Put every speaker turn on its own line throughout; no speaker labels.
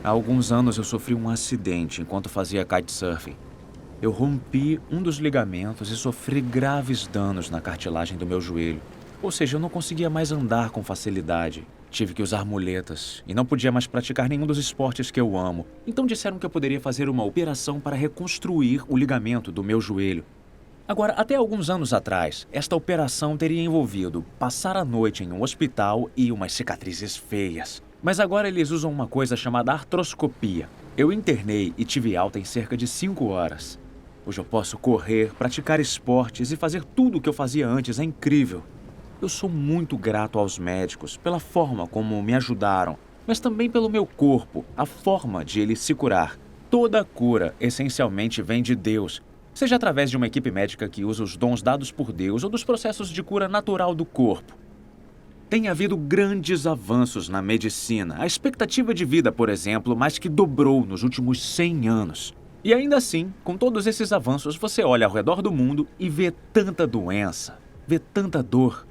Há alguns anos eu sofri um acidente enquanto fazia kitesurfing. Eu rompi um dos ligamentos e sofri graves danos na cartilagem do meu joelho. Ou seja, eu não conseguia mais andar com facilidade. Tive que usar muletas e não podia mais praticar nenhum dos esportes que eu amo. Então disseram que eu poderia fazer uma operação para reconstruir o ligamento do meu joelho. Agora, até alguns anos atrás, esta operação teria envolvido passar a noite em um hospital e umas cicatrizes feias. Mas agora eles usam uma coisa chamada artroscopia. Eu internei e tive alta em cerca de 5 horas. Hoje eu posso correr, praticar esportes e fazer tudo o que eu fazia antes. É incrível. Eu sou muito grato aos médicos pela forma como me ajudaram, mas também pelo meu corpo, a forma de ele se curar. Toda cura essencialmente vem de Deus, seja através de uma equipe médica que usa os dons dados por Deus ou dos processos de cura natural do corpo. Tem havido grandes avanços na medicina. A expectativa de vida, por exemplo, mais que dobrou nos últimos 100 anos. E ainda assim, com todos esses avanços, você olha ao redor do mundo e vê tanta doença, vê tanta dor.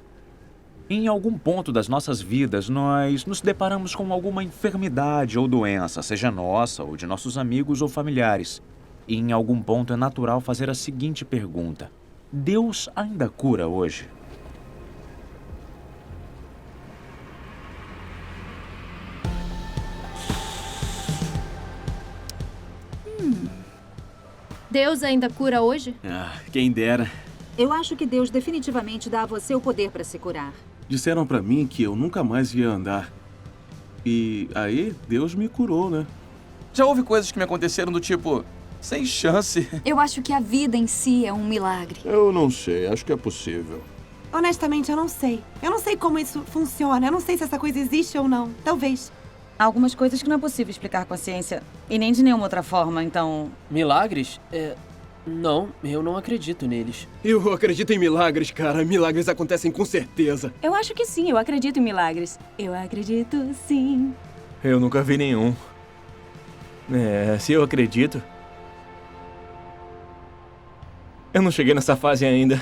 Em algum ponto das nossas vidas, nós nos deparamos com alguma enfermidade ou doença, seja nossa ou de nossos amigos ou familiares. E em algum ponto é natural fazer a seguinte pergunta: Deus ainda cura hoje?
Deus ainda cura hoje?
Quem dera.
Eu acho que Deus definitivamente dá a você o poder para se curar.
Disseram pra mim que eu nunca mais ia andar. E aí, Deus me curou, né?
Já houve coisas que me aconteceram do tipo, sem chance.
Eu acho que a vida em si é um milagre.
Eu não sei, acho que é possível.
Honestamente, eu não sei. Eu não sei como isso funciona. Eu não sei se essa coisa existe ou não. Talvez.
Há algumas coisas que não é possível explicar com a ciência. E nem de nenhuma outra forma, então...
Milagres? Não, eu não acredito neles.
Eu acredito em milagres, cara. Milagres acontecem com certeza.
Eu acho que sim, eu acredito em milagres. Eu acredito sim.
Eu nunca vi nenhum. Se eu acredito... Eu não cheguei nessa fase ainda.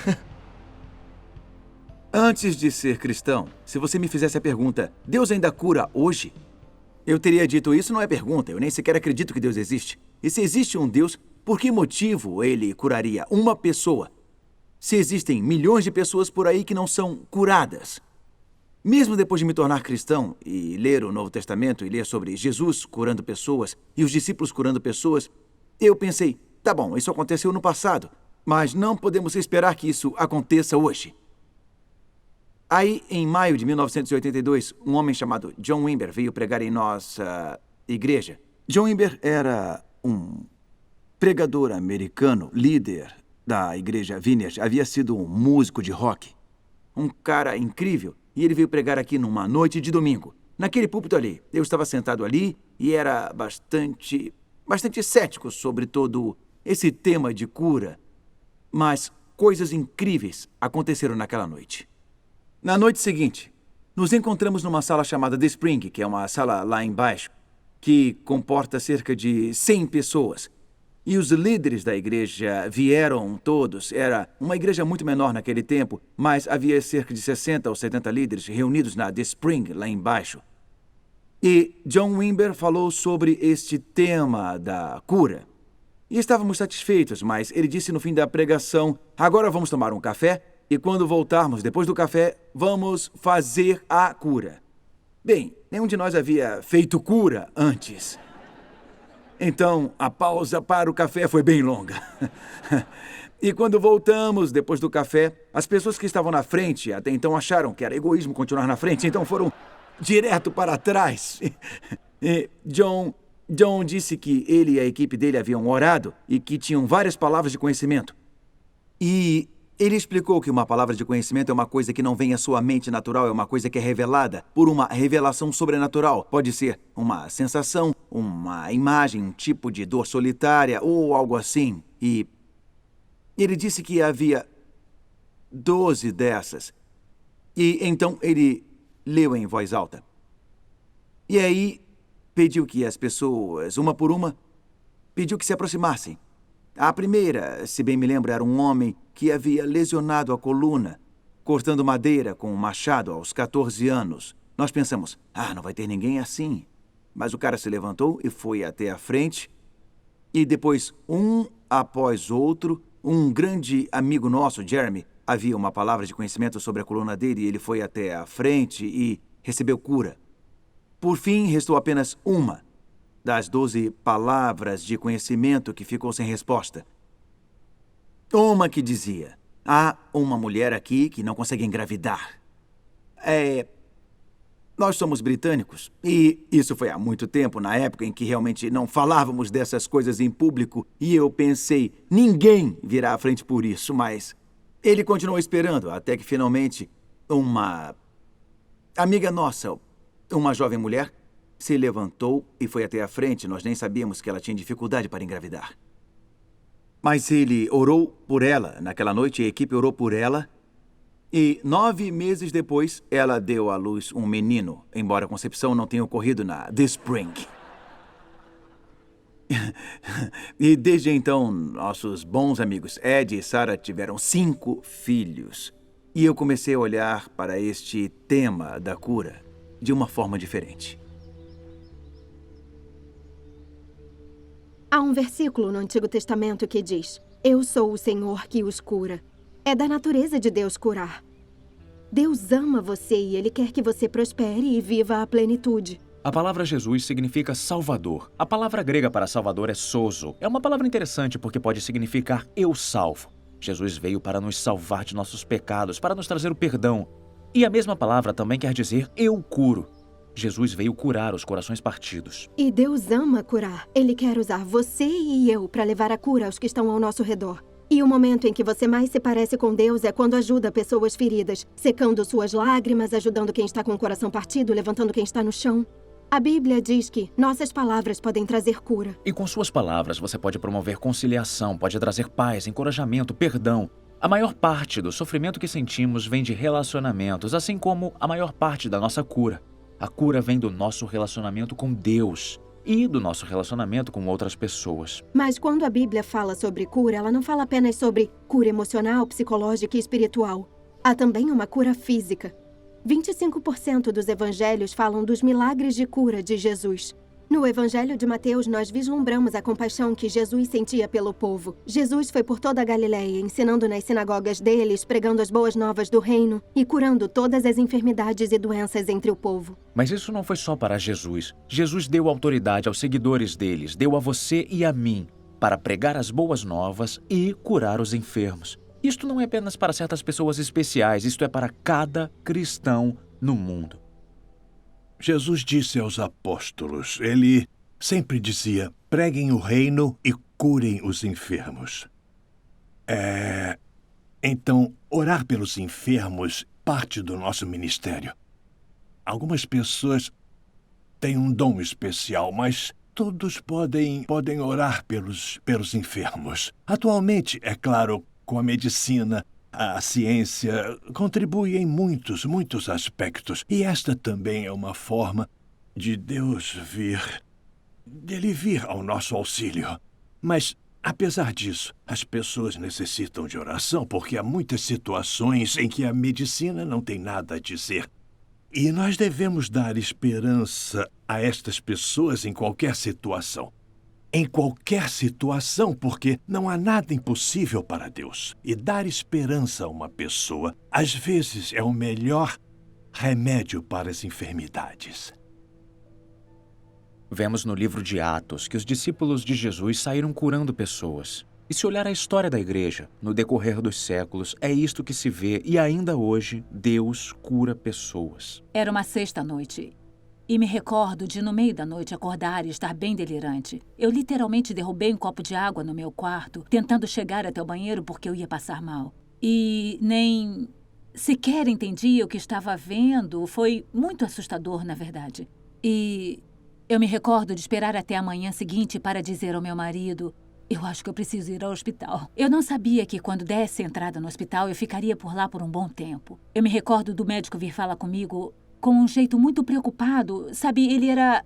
Antes de ser cristão, se você me fizesse a pergunta, Deus ainda cura hoje? Eu teria dito, isso não é pergunta, eu nem sequer acredito que Deus existe. E se existe um Deus, por que motivo ele curaria uma pessoa? Se existem milhões de pessoas por aí que não são curadas. Mesmo depois de me tornar cristão e ler o Novo Testamento e ler sobre Jesus curando pessoas e os discípulos curando pessoas, eu pensei, tá bom, isso aconteceu no passado, mas não podemos esperar que isso aconteça hoje. Aí, em maio de 1982, um homem chamado John Wimber veio pregar em nossa igreja. John Wimber era um pregador americano, líder da igreja Vineyard. Havia sido um músico de rock. Um cara incrível. E ele veio pregar aqui numa noite de domingo. Naquele púlpito ali. Eu estava sentado ali e era bastante cético sobre todo esse tema de cura. Mas coisas incríveis aconteceram naquela noite. Na noite seguinte, nos encontramos numa sala chamada The Spring, que é uma sala lá embaixo, que comporta cerca de 100 pessoas. E os líderes da igreja vieram todos. Era uma igreja muito menor naquele tempo, mas havia cerca de 60 ou 70 líderes reunidos na The Spring, lá embaixo. E John Wimber falou sobre este tema da cura. E estávamos satisfeitos, mas ele disse no fim da pregação, agora vamos tomar um café. E quando voltarmos, depois do café, vamos fazer a cura. Bem, nenhum de nós havia feito cura antes. Então, a pausa para o café foi bem longa. E quando voltamos, depois do café, as pessoas que estavam na frente até então acharam que era egoísmo continuar na frente, então foram direto para trás. E John disse que ele e a equipe dele haviam orado e que tinham várias palavras de conhecimento. E ele explicou que uma palavra de conhecimento é uma coisa que não vem à sua mente natural, é uma coisa que é revelada por uma revelação sobrenatural. Pode ser uma sensação, uma imagem, um tipo de dor solitária ou algo assim. E ele disse que havia 12 dessas. E então ele leu em voz alta. E aí pediu que as pessoas, uma por uma, pediu que se aproximassem. A primeira, se bem me lembro, era um homem que havia lesionado a coluna, cortando madeira com um machado aos 14 anos. Nós pensamos, não vai ter ninguém assim. Mas o cara se levantou e foi até a frente. E depois, um após outro, um grande amigo nosso, Jeremy, havia uma palavra de conhecimento sobre a coluna dele e ele foi até a frente e recebeu cura. Por fim, restou apenas uma das 12 palavras de conhecimento que ficou sem resposta. Uma que dizia: há uma mulher aqui que não consegue engravidar. Nós somos britânicos e isso foi há muito tempo, na época em que realmente não falávamos dessas coisas em público, e eu pensei, ninguém virá à frente por isso, mas ele continuou esperando até que finalmente uma amiga nossa, uma jovem mulher, se levantou e foi até a frente. Nós nem sabíamos que ela tinha dificuldade para engravidar. Mas ele orou por ela naquela noite, a equipe orou por ela. E 9 meses depois, ela deu à luz um menino, embora a concepção não tenha ocorrido na The Spring. E desde então, nossos bons amigos Ed e Sarah tiveram 5 filhos. E eu comecei a olhar para este tema da cura de uma forma diferente.
Há um versículo no Antigo Testamento que diz: eu sou o Senhor que os cura. É da natureza de Deus curar. Deus ama você e Ele quer que você prospere e viva a plenitude.
A palavra Jesus significa Salvador. A palavra grega para Salvador é sozo. É uma palavra interessante porque pode significar eu salvo. Jesus veio para nos salvar de nossos pecados, para nos trazer o perdão. E a mesma palavra também quer dizer eu curo. Jesus veio curar os corações partidos.
E Deus ama curar. Ele quer usar você e eu para levar a cura aos que estão ao nosso redor. E o momento em que você mais se parece com Deus é quando ajuda pessoas feridas, secando suas lágrimas, ajudando quem está com o coração partido, levantando quem está no chão. A Bíblia diz que nossas palavras podem trazer cura.
E com suas palavras você pode promover conciliação, pode trazer paz, encorajamento, perdão. A maior parte do sofrimento que sentimos vem de relacionamentos, assim como a maior parte da nossa cura. A cura vem do nosso relacionamento com Deus e do nosso relacionamento com outras pessoas.
Mas quando a Bíblia fala sobre cura, ela não fala apenas sobre cura emocional, psicológica e espiritual. Há também uma cura física. 25% dos evangelhos falam dos milagres de cura de Jesus. No Evangelho de Mateus, nós vislumbramos a compaixão que Jesus sentia pelo povo. Jesus foi por toda a Galileia, ensinando nas sinagogas deles, pregando as boas novas do reino e curando todas as enfermidades e doenças entre o povo.
Mas isso não foi só para Jesus. Jesus deu autoridade aos seguidores deles, deu a você e a mim, para pregar as boas novas e curar os enfermos. Isto não é apenas para certas pessoas especiais, isto é para cada cristão no mundo.
Jesus disse aos apóstolos, ele sempre dizia, preguem o reino e curem os enfermos. Então, orar pelos enfermos parte do nosso ministério. Algumas pessoas têm um dom especial, mas todos podem orar pelos enfermos. Atualmente, é claro, com a medicina, a ciência contribui em muitos aspectos. E esta também é uma forma de Deus vir ao nosso auxílio. Mas, apesar disso, as pessoas necessitam de oração porque há muitas situações em que a medicina não tem nada a dizer. E nós devemos dar esperança a estas pessoas em qualquer situação. Em qualquer situação, porque não há nada impossível para Deus. E dar esperança a uma pessoa, às vezes, é o melhor remédio para as enfermidades.
Vemos no livro de Atos que os discípulos de Jesus saíram curando pessoas. E se olhar a história da igreja, no decorrer dos séculos, é isto que se vê e ainda hoje, Deus cura pessoas.
Era uma sexta-noite. E me recordo de, no meio da noite, acordar e estar bem delirante. Eu literalmente derrubei um copo de água no meu quarto, tentando chegar até o banheiro porque eu ia passar mal. E nem sequer entendia o que estava vendo. Foi muito assustador, na verdade. E eu me recordo de esperar até a manhã seguinte para dizer ao meu marido: eu acho que eu preciso ir ao hospital. Eu não sabia que quando desse a entrada no hospital, eu ficaria por lá por um bom tempo. Eu me recordo do médico vir falar comigo com um jeito muito preocupado. Sabe, ele era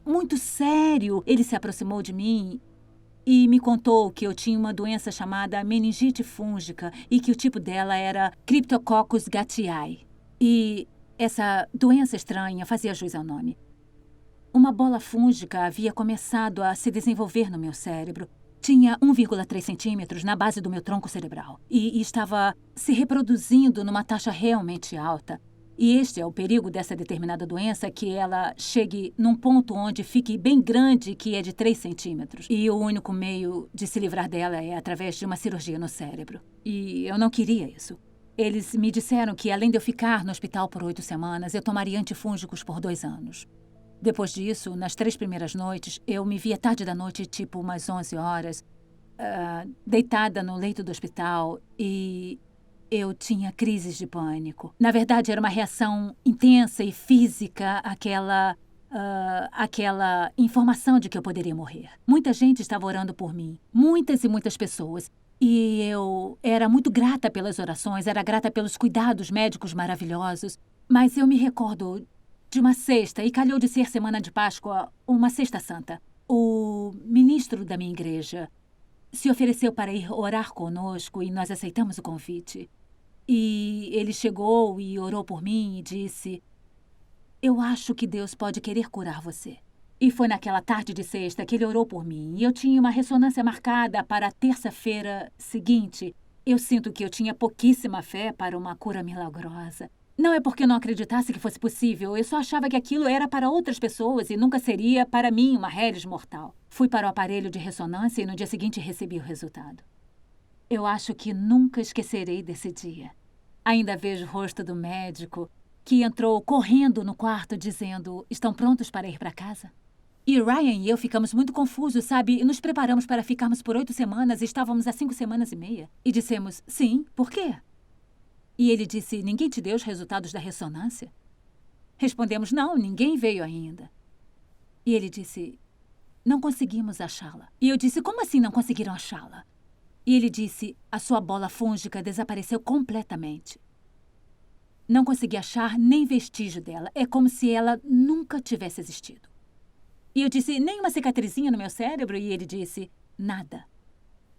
muito sério. Ele se aproximou de mim e me contou que eu tinha uma doença chamada meningite fúngica e que o tipo dela era Cryptococcus gattii. E essa doença estranha fazia jus ao nome. uma bola fúngica havia começado a se desenvolver no meu cérebro. Tinha 1,3 centímetros na base do meu tronco cerebral e estava se reproduzindo numa taxa realmente alta. E este é o perigo dessa determinada doença, que ela chegue num ponto onde fique bem grande, que é de 3 centímetros. E o único meio de se livrar dela é através de uma cirurgia no cérebro. E eu não queria isso. Eles me disseram que, além de eu ficar no hospital por 8 semanas, eu tomaria antifúngicos por 2 anos. Depois disso, nas 3 primeiras noites, eu me via tarde da noite, tipo umas 11 horas, deitada no leito do hospital e eu tinha crises de pânico. Na verdade, era uma reação intensa e física àquela informação de que eu poderia morrer. Muita gente estava orando por mim. Muitas e muitas pessoas. E eu era muito grata pelas orações, era grata pelos cuidados médicos maravilhosos. Mas eu me recordo de uma sexta, e calhou de ser semana de Páscoa, uma sexta santa. O ministro da minha igreja se ofereceu para ir orar conosco e nós aceitamos o convite. E ele chegou e orou por mim e disse: "Eu acho que Deus pode querer curar você." E foi naquela tarde de sexta que ele orou por mim. E eu tinha uma ressonância marcada para a terça-feira seguinte. Eu sinto que eu tinha pouquíssima fé para uma cura milagrosa. Não é porque eu não acreditasse que fosse possível. Eu só achava que aquilo era para outras pessoas e nunca seria para mim uma reles mortal. Fui para o aparelho de ressonância e no dia seguinte recebi o resultado. Eu acho que nunca esquecerei desse dia. Ainda vejo o rosto do médico que entrou correndo no quarto dizendo: "Estão prontos para ir para casa?" E Ryan e eu ficamos muito confusos, sabe? E nos preparamos para ficarmos por 8 semanas e estávamos há 5 semanas e meia. E dissemos: "Sim, por quê?" E ele disse: "Ninguém te deu os resultados da ressonância?" Respondemos: "Não, ninguém veio ainda." E ele disse: "Não conseguimos achá-la." E eu disse: "Como assim não conseguiram achá-la?" E ele disse: "A sua bola fúngica desapareceu completamente. Não consegui achar nem vestígio dela. É como se ela nunca tivesse existido." E eu disse: "Nem uma cicatrizinha no meu cérebro?" E ele disse: "Nada.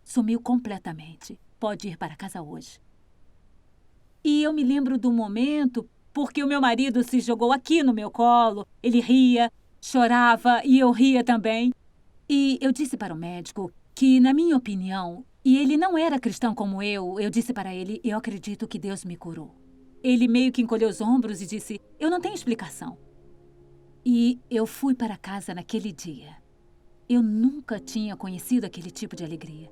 Sumiu completamente. Pode ir para casa hoje." E eu me lembro do momento porque o meu marido se jogou aqui no meu colo. Ele ria, chorava e eu ria também. E eu disse para o médico que, na minha opinião, e ele não era cristão como eu disse para ele: "Eu acredito que Deus me curou." Ele meio que encolheu os ombros e disse: "Eu não tenho explicação." E eu fui para casa naquele dia. Eu nunca tinha conhecido aquele tipo de alegria.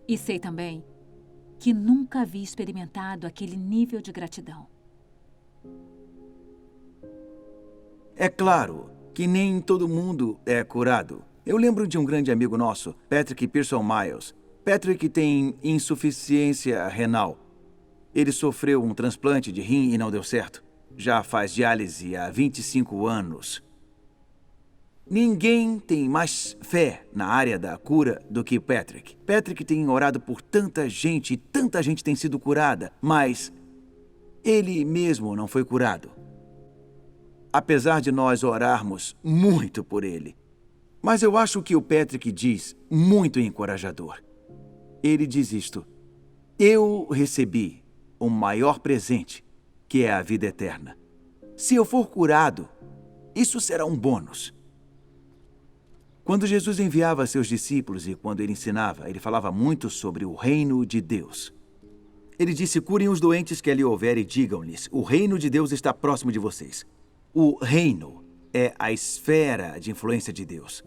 E sei também que nunca havia experimentado aquele nível de gratidão.
É claro que nem todo mundo é curado. Eu lembro de um grande amigo nosso, Patrick Pearson Miles. Patrick tem insuficiência renal. Ele sofreu um transplante de rim e não deu certo. Já faz diálise há 25 anos. Ninguém tem mais fé na área da cura do que Patrick. Patrick tem orado por tanta gente e tanta gente tem sido curada, mas ele mesmo não foi curado. Apesar de nós orarmos muito por ele. Mas eu acho que o Patrick diz muito encorajador. Ele diz isto: "Eu recebi o maior presente, que é a vida eterna. Se eu for curado, isso será um bônus." Quando Jesus enviava seus discípulos e quando ele ensinava, ele falava muito sobre o reino de Deus. Ele disse: "Curem os doentes que ali houver e digam-lhes: o reino de Deus está próximo de vocês." O reino é a esfera de influência de Deus.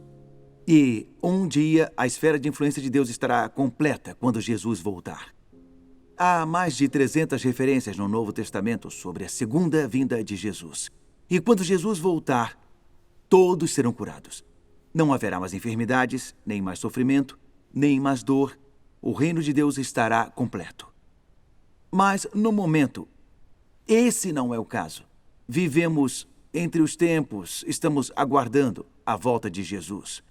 E um dia a esfera de influência de Deus estará completa quando Jesus voltar. Há mais de 300 referências no Novo Testamento sobre a segunda vinda de Jesus. E quando Jesus voltar, todos serão curados. Não haverá mais enfermidades, nem mais sofrimento, nem mais dor. O reino de Deus estará completo. Mas, no momento, esse não é o caso. Vivemos entre os tempos, estamos aguardando a volta de Jesus.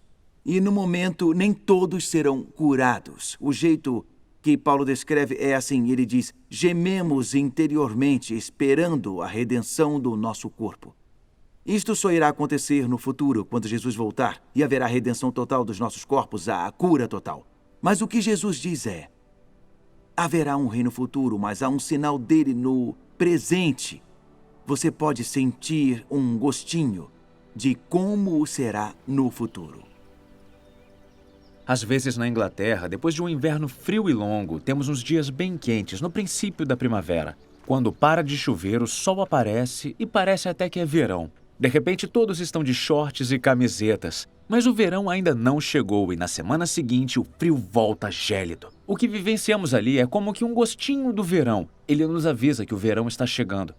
E, no momento, nem todos serão curados. O jeito que Paulo descreve é assim, ele diz: "Gememos interiormente, esperando a redenção do nosso corpo." Isto só irá acontecer no futuro, quando Jesus voltar, e haverá a redenção total dos nossos corpos, a cura total. Mas o que Jesus diz é: haverá um reino futuro, mas há um sinal dele no presente. Você pode sentir um gostinho. de como será no futuro.
Às vezes na Inglaterra, depois de um inverno frio e longo, temos uns dias bem quentes no princípio da primavera. Quando para de chover, o sol aparece e parece até que é verão. De repente, todos estão de shorts e camisetas. Mas o verão ainda não chegou e na semana seguinte o frio volta gélido. O que vivenciamos ali é como que um gostinho do verão. Ele nos avisa que o verão está chegando.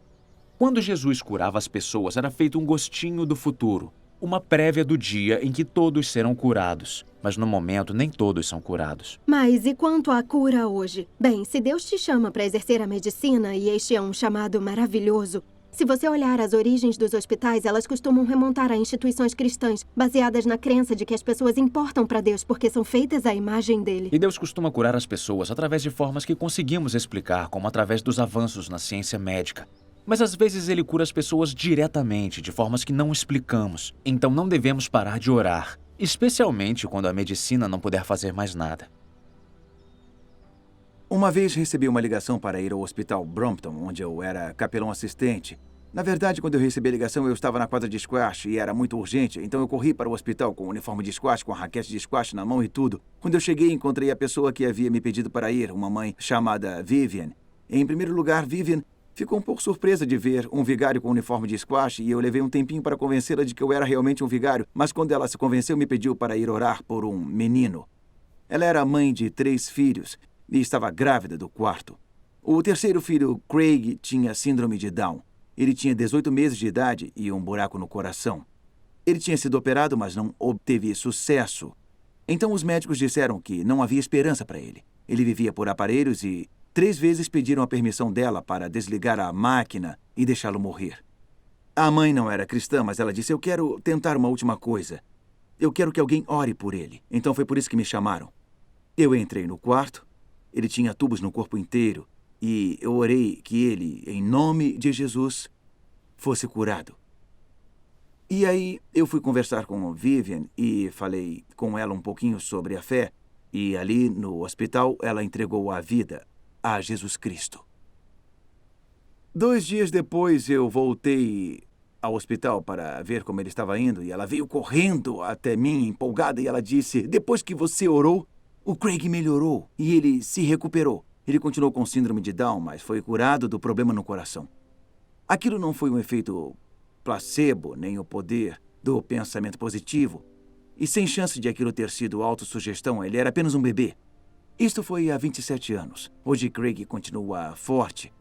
Quando Jesus curava as pessoas, era feito um gostinho do futuro. Uma prévia do dia em que todos serão curados. Mas no momento, nem todos são curados.
Mas e quanto à cura hoje? Bem, se Deus te chama para exercer a medicina, e este é um chamado maravilhoso, se você olhar as origens dos hospitais, elas costumam remontar a instituições cristãs, baseadas na crença de que as pessoas importam para Deus porque são feitas à imagem dele.
E Deus costuma curar as pessoas através de formas que conseguimos explicar, como através dos avanços na ciência médica. Mas às vezes ele cura as pessoas diretamente, de formas que não explicamos. Então não devemos parar de orar, especialmente quando a medicina não puder fazer mais nada.
Uma vez recebi uma ligação para ir ao Hospital Brompton, onde eu era capelão assistente. Na verdade, quando eu recebi a ligação, eu estava na quadra de squash e era muito urgente, então eu corri para o hospital com o uniforme de squash, com a raquete de squash na mão e tudo. Quando eu cheguei, encontrei a pessoa que havia me pedido para ir, uma mãe chamada Vivian. Em primeiro lugar, Vivian ficou um pouco surpresa de ver um vigário com uniforme de squash e eu levei um tempinho para convencê-la de que eu era realmente um vigário, mas quando ela se convenceu, me pediu para ir orar por um menino. Ela era mãe de 3 filhos e estava grávida do 4º. O terceiro filho, Craig, tinha síndrome de Down. Ele tinha 18 meses de idade e um buraco no coração. Ele tinha sido operado, mas não obteve sucesso. Então os médicos disseram que não havia esperança para ele. Ele vivia por aparelhos e 3 vezes pediram a permissão dela para desligar a máquina e deixá-lo morrer. A mãe não era cristã, mas ela disse: eu quero tentar uma última coisa. Eu quero que alguém ore por ele. Então foi por isso que me chamaram. Eu entrei no quarto. Ele tinha tubos no corpo inteiro. E eu orei que ele, em nome de Jesus, fosse curado. E aí eu fui conversar com a Vivian e falei com ela um pouquinho sobre a fé. E ali no hospital ela entregou a vida a Jesus Cristo. 2 dias depois eu voltei ao hospital para ver como ele estava indo e ela veio correndo até mim, empolgada, e ela disse: depois que você orou, o Craig melhorou e ele se recuperou. Ele continuou com síndrome de Down, mas foi curado do problema no coração. Aquilo não foi um efeito placebo, nem o poder do pensamento positivo. E sem chance de aquilo ter sido autossugestão, ele era apenas um bebê. Isto foi há 27 anos. Hoje Craig continua forte.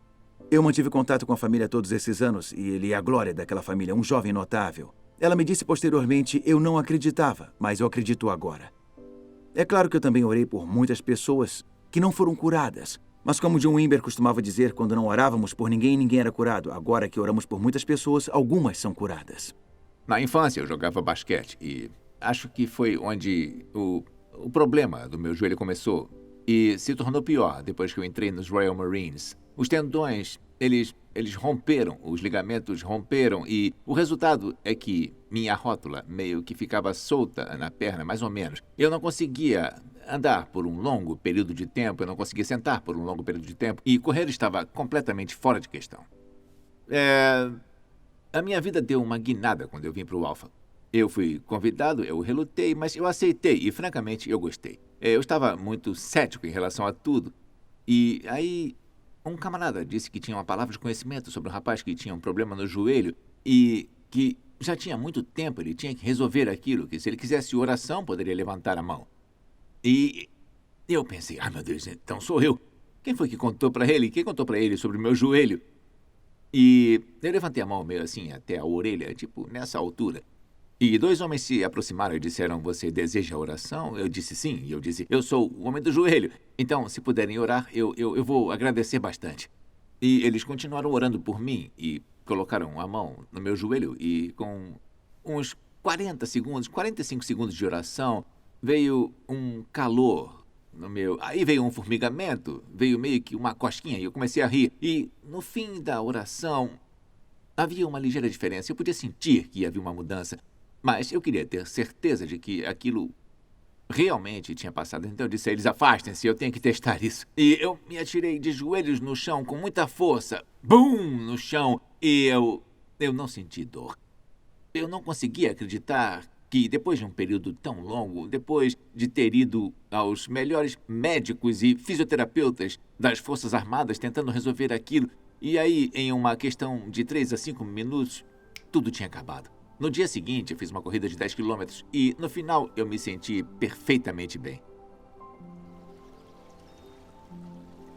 Eu mantive contato com a família todos esses anos e ele é a glória daquela família, um jovem notável. Ela me disse posteriormente: eu não acreditava, mas eu acredito agora. É claro que eu também orei por muitas pessoas que não foram curadas. Mas como John Wimber costumava dizer, quando não orávamos por ninguém, ninguém era curado. Agora que oramos por muitas pessoas, algumas são curadas.
Na infância eu jogava basquete e acho que foi onde o problema do meu joelho começou. E se tornou pior depois que eu entrei nos Royal Marines. Os tendões, eles romperam, os ligamentos romperam e o resultado é que minha rótula meio que ficava solta na perna, mais ou menos. Eu não conseguia andar por um longo período de tempo, eu não conseguia sentar por um longo período de tempo e correr estava completamente fora de questão. A minha vida deu uma guinada quando eu vim para o Alpha. Eu fui convidado, eu relutei, mas eu aceitei e, francamente, eu gostei. Eu estava muito cético em relação a tudo. E aí, um camarada disse que tinha uma palavra de conhecimento sobre um rapaz que tinha um problema no joelho e que já tinha muito tempo, ele tinha que resolver aquilo, que se ele quisesse oração, poderia levantar a mão. E eu pensei: ah, meu Deus, então sou eu. Quem foi que contou para ele? Quem contou para ele sobre o meu joelho? E eu levantei a mão meio assim, até a orelha, tipo, nessa altura. E 2 homens se aproximaram e disseram: você deseja oração? Eu disse sim. E eu disse: eu sou o homem do joelho. Então, se puderem orar, eu vou agradecer bastante. E eles continuaram orando por mim e colocaram a mão no meu joelho e com uns 45 segundos de oração, veio um calor no meu... Aí veio um formigamento, veio meio que uma cosquinha e eu comecei a rir. E no fim da oração, havia uma ligeira diferença. Eu podia sentir que havia uma mudança. Mas eu queria ter certeza de que aquilo realmente tinha passado. Então eu disse a eles: afastem-se, eu tenho que testar isso. E eu me atirei de joelhos no chão com muita força. Bum! No chão. E eu não senti dor. eu não conseguia acreditar que depois de um período tão longo, depois de ter ido aos melhores médicos e fisioterapeutas das Forças Armadas tentando resolver aquilo, e aí, em uma questão de 3 a 5 minutos, tudo tinha acabado. No dia seguinte, eu fiz uma corrida de 10 quilômetros e, no final, eu me senti perfeitamente bem.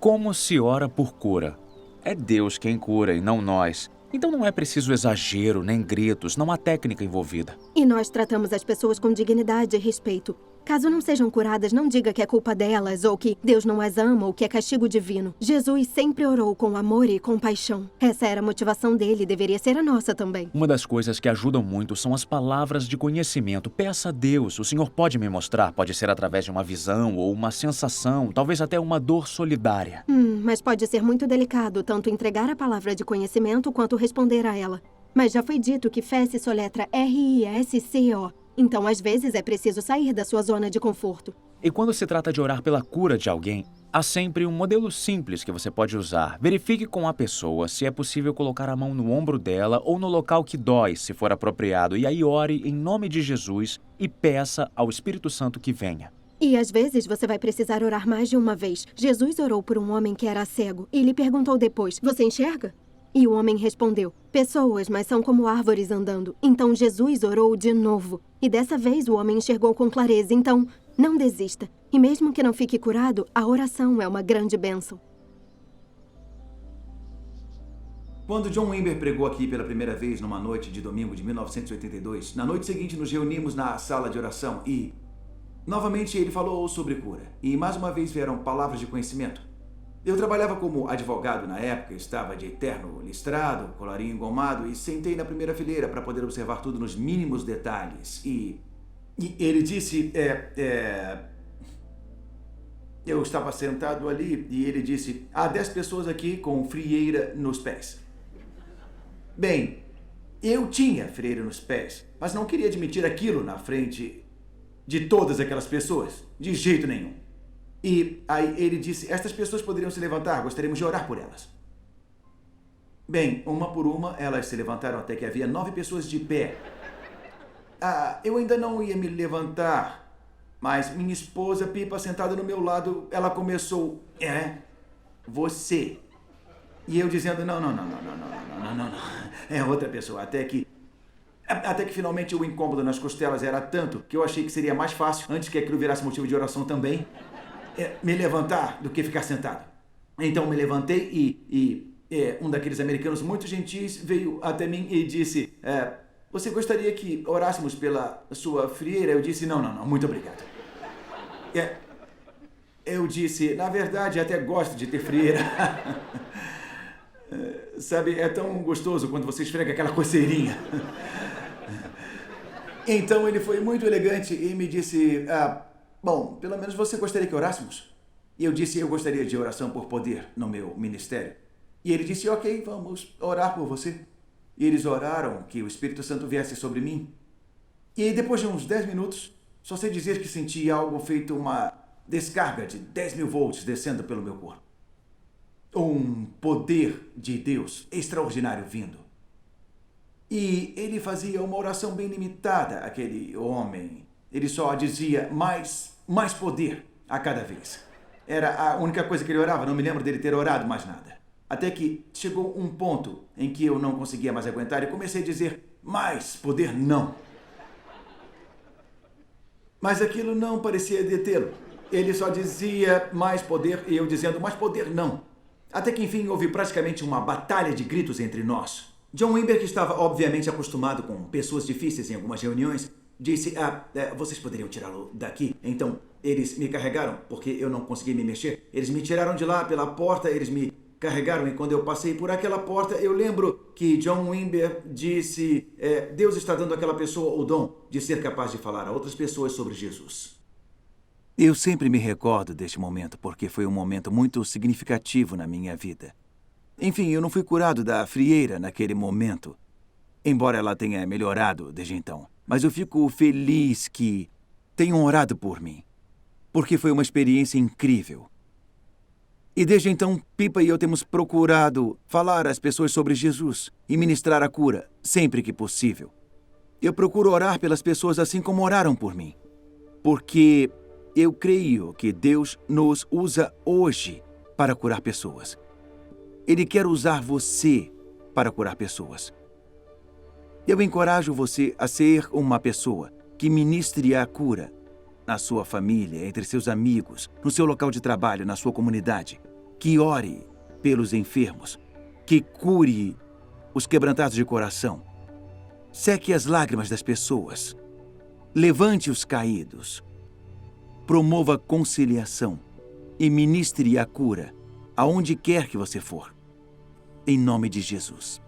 Como se ora por cura? É Deus quem cura e não nós. Então não é preciso exagero, nem gritos, não há técnica envolvida.
E nós tratamos as pessoas com dignidade e respeito. Caso não sejam curadas, não diga que é culpa delas, ou que Deus não as ama, ou que é castigo divino. Jesus sempre orou com amor e compaixão. Essa era a motivação dele e deveria ser a nossa também.
Uma das coisas que ajudam muito são as palavras de conhecimento. Peça a Deus, o Senhor pode me mostrar. Pode ser através de uma visão ou uma sensação, talvez até uma dor solidária.
Mas pode ser muito delicado tanto entregar a palavra de conhecimento quanto responder a ela. Mas já foi dito que fé se soletra R-I-S-C-O. Então, às vezes, é preciso sair da sua zona de conforto.
E quando se trata de orar pela cura de alguém, há sempre um modelo simples que você pode usar. Verifique com a pessoa se é possível colocar a mão no ombro dela ou no local que dói, se for apropriado. E aí ore em nome de Jesus e peça ao Espírito Santo que venha.
E às vezes você vai precisar orar mais de uma vez. Jesus orou por um homem que era cego e lhe perguntou depois: "Você enxerga?" E o homem respondeu: "Pessoas, mas são como árvores andando." Então Jesus orou de novo. E dessa vez o homem enxergou com clareza. Então, não desista. E mesmo que não fique curado, a oração é uma grande bênção.
Quando John Wimber pregou aqui pela primeira vez numa noite de domingo de 1982, na noite seguinte nos reunimos na sala de oração e, novamente, ele falou sobre cura. E mais uma vez vieram palavras de conhecimento. Eu trabalhava como advogado na época, estava de terno listrado, colarinho engomado e sentei na primeira fileira para poder observar tudo nos mínimos detalhes. E ele disse, eu estava sentado ali e ele disse: "Há 10 pessoas aqui com frieira nos pés." Bem, eu tinha frieira nos pés, mas não queria admitir aquilo na frente de todas aquelas pessoas, de jeito nenhum. E aí ele disse: "Estas pessoas poderiam se levantar, gostaríamos de orar por elas." Bem, uma por uma, elas se levantaram até que havia 9 pessoas de pé. Eu ainda não ia me levantar, mas minha esposa, Pipa, sentada no meu lado, ela começou: "Você." E eu dizendo: não, é outra pessoa. Até que finalmente o incômodo nas costelas era tanto que eu achei que seria mais fácil, antes que aquilo virasse motivo de oração também, me levantar do que ficar sentado. Então me levantei e um daqueles americanos muito gentis veio até mim e disse: "Você gostaria que orássemos pela sua frieira?" Eu disse: não, muito obrigado. Eu disse: "Na verdade, até gosto de ter frieira." Sabe, é tão gostoso quando você esfrega aquela coceirinha. Então ele foi muito elegante e me disse: "Bom, pelo menos você gostaria que orássemos?" E eu disse: "Eu gostaria de oração por poder no meu ministério." E ele disse: "Ok, vamos orar por você." E eles oraram que o Espírito Santo viesse sobre mim. E depois de uns 10 minutos, só sei dizer que senti algo feito uma descarga de 10.000 volts descendo pelo meu corpo. Um poder de Deus extraordinário vindo. E ele fazia uma oração bem limitada, aquele homem. Ele só dizia mais poder a cada vez. Era a única coisa que ele orava, não me lembro dele ter orado mais nada. Até que chegou um ponto em que eu não conseguia mais aguentar e comecei a dizer: "Mais poder não." Mas aquilo não parecia detê-lo. Ele só dizia mais poder e eu dizendo mais poder não. Até que enfim houve praticamente uma batalha de gritos entre nós. John Wimber, que estava obviamente acostumado com pessoas difíceis em algumas reuniões, disse: "Vocês poderiam tirá-lo daqui?" Então, eles me carregaram, porque eu não conseguia me mexer. Eles me tiraram de lá pela porta, eles me carregaram, e quando eu passei por aquela porta, eu lembro que John Wimber disse: "Deus está dando àquela pessoa o dom de ser capaz de falar a outras pessoas sobre Jesus." Eu sempre me recordo deste momento, porque foi um momento muito significativo na minha vida. Enfim, eu não fui curado da frieira naquele momento, embora ela tenha melhorado desde então. Mas eu fico feliz que tenham orado por mim, porque foi uma experiência incrível. E desde então, Pipa e eu temos procurado falar às pessoas sobre Jesus e ministrar a cura sempre que possível. Eu procuro orar pelas pessoas assim como oraram por mim. Porque eu creio que Deus nos usa hoje para curar pessoas. Ele quer usar você para curar pessoas. Eu encorajo você a ser uma pessoa que ministre a cura na sua família, entre seus amigos, no seu local de trabalho, na sua comunidade. Que ore pelos enfermos, que cure os quebrantados de coração. Seque as lágrimas das pessoas. Levante os caídos. Promova conciliação e ministre a cura aonde quer que você for. Em nome de Jesus.